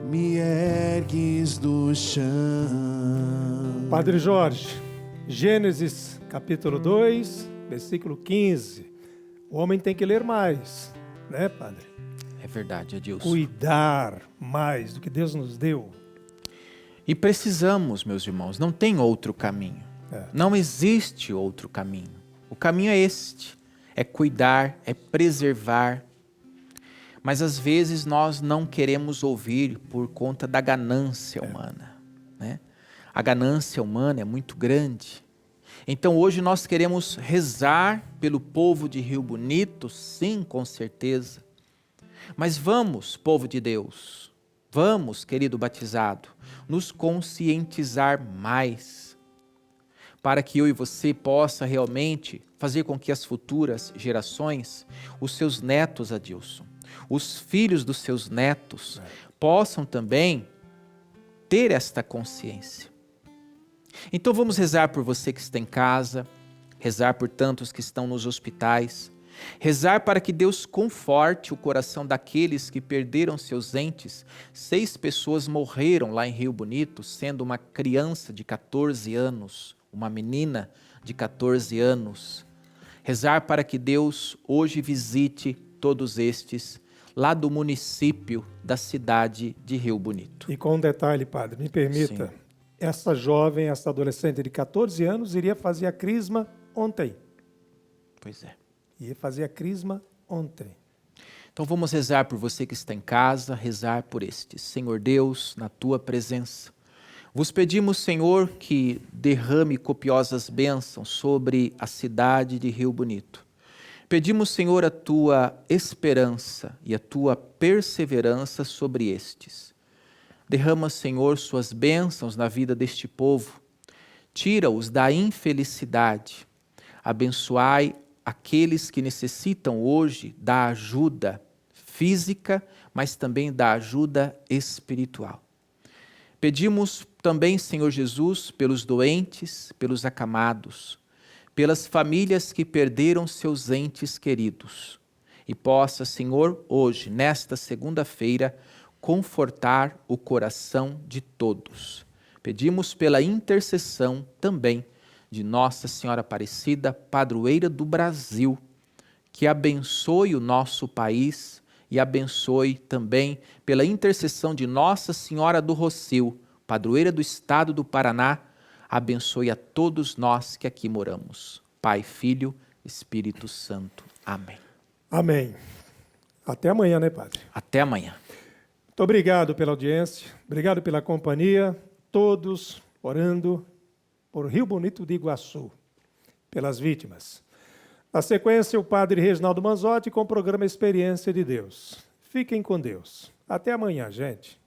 me ergues do chão. Padre Jorge, Gênesis capítulo 2, versículo 15. O homem tem que ler mais, né, Padre? É verdade, Adilson. Cuidar mais do que Deus nos deu. E precisamos, meus irmãos, não tem outro caminho. Não existe outro caminho. O caminho é este, é cuidar, é preservar. Mas às vezes nós não queremos ouvir por conta da ganância humana, né? A ganância humana é muito grande. Então hoje nós queremos rezar pelo povo de Rio Bonito, sim, com certeza. Mas vamos, povo de Deus, vamos, querido batizado, nos conscientizar mais, para que eu e você possa realmente fazer com que as futuras gerações, os seus netos, Adilson, os filhos dos seus netos, possam também ter esta consciência. Então vamos rezar por você que está em casa, rezar por tantos que estão nos hospitais, rezar para que Deus conforte o coração daqueles que perderam seus entes. 6 pessoas morreram lá em Rio Bonito, sendo uma criança de 14 anos, uma menina de 14 anos. Rezar para que Deus hoje visite todos estes lá do município da cidade de Rio Bonito. E com um detalhe, Padre, me permita, Sim. essa jovem, essa adolescente de 14 anos iria fazer a crisma ontem. Pois é. Ia fazer a crisma ontem. Então vamos rezar por você que está em casa, rezar por estes. Senhor Deus, na tua presença, vos pedimos, Senhor, que derrame copiosas bênçãos sobre a cidade de Rio Bonito. Pedimos, Senhor, a tua esperança e a tua perseverança sobre estes. Derrama, Senhor, suas bênçãos na vida deste povo. Tira-os da infelicidade. Abençoai aqueles que necessitam hoje da ajuda física, mas também da ajuda espiritual. Pedimos também, Senhor Jesus, pelos doentes, pelos acamados, pelas famílias que perderam seus entes queridos. E possa, Senhor, hoje, nesta segunda-feira, confortar o coração de todos. Pedimos pela intercessão também de Nossa Senhora Aparecida, padroeira do Brasil, que abençoe o nosso país e abençoe também pela intercessão de Nossa Senhora do Rossio, padroeira do estado do Paraná, abençoe a todos nós que aqui moramos. Pai, Filho, Espírito Santo. Amém. Amém. Até amanhã, né, Padre? Até amanhã. Muito obrigado pela audiência, obrigado pela companhia, todos orando por Rio Bonito do Iguaçu, pelas vítimas. Na sequência, o Padre Reginaldo Manzotti com o programa Experiência de Deus. Fiquem com Deus. Até amanhã, gente.